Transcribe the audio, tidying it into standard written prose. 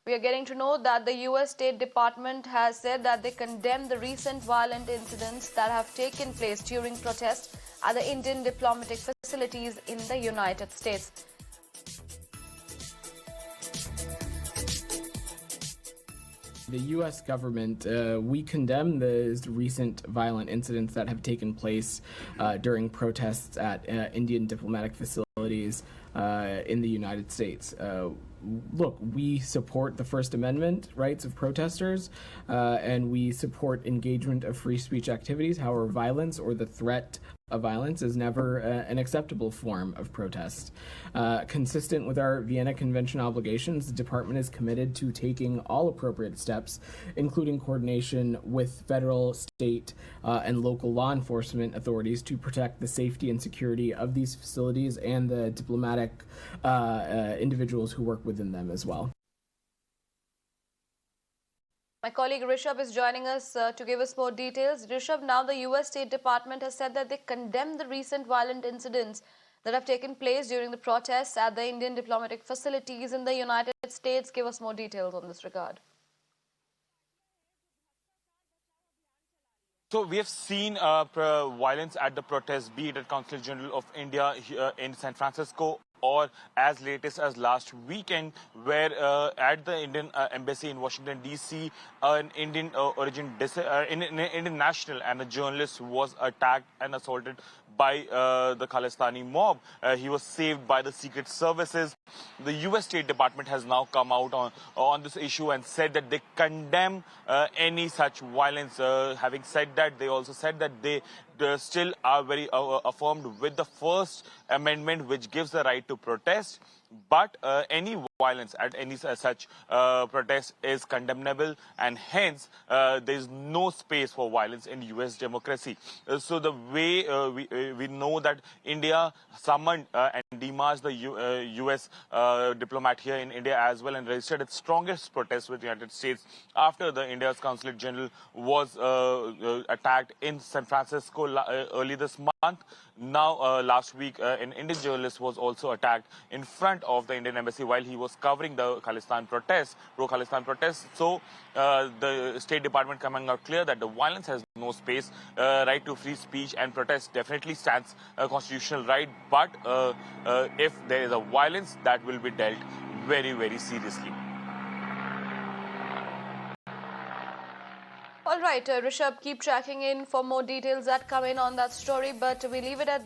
We are getting to know that the US State Department has said that they condemn the recent violent incidents that have taken place during protests at the Indian diplomatic facilities in the United States. The U.S. government, we condemn the recent violent incidents that have taken place during protests at Indian diplomatic facilities in the United States. Look, we support the First Amendment rights of protesters, and we support engagement of free speech activities. However, violence or the threat of violence is never an acceptable form of protest. Consistent with our Vienna Convention obligations, the department is committed to taking all appropriate steps, including coordination with federal, state, and local law enforcement authorities to protect the safety and security of these facilities and the diplomatic individuals who work within them as well. My colleague Rishabh is joining us to give us more details. Rishabh, now the US State Department has said that they condemn the recent violent incidents that have taken place during the protests at the Indian diplomatic facilities in the United States. Give us more details on this regard. So we have seen violence at the protests, be it at Consul General of India in San Francisco or as latest as last weekend, where at the Indian embassy in Washington, D.C., an Indian Indian national and a journalist was attacked and assaulted by the Khalistani mob. He was saved by the Secret Services. The U.S. State Department has now come out on this issue and said that they condemn any such violence. Having said that, they also said that they still are very affirmed with the First Amendment, which gives the right to protest. But any violence at any such protest is condemnable, and hence there is no space for violence in U.S. democracy. So the way we know that India summoned and demarched the U.S. diplomat here in India as well, and registered its strongest protest with the United States after the India's Consulate General was attacked in San Francisco early this month. Now, last week, an Indian journalist was also attacked in front of the Indian embassy while he was covering the Khalistan protests, pro-Khalistan protests. So, the State Department coming out clear that the violence has no space. Right to free speech and protest definitely stands a constitutional right. But if there is a violence, that will be dealt very, very seriously. All right, Rishabh, keep tracking in for more details that come in on that story, but we leave it at that.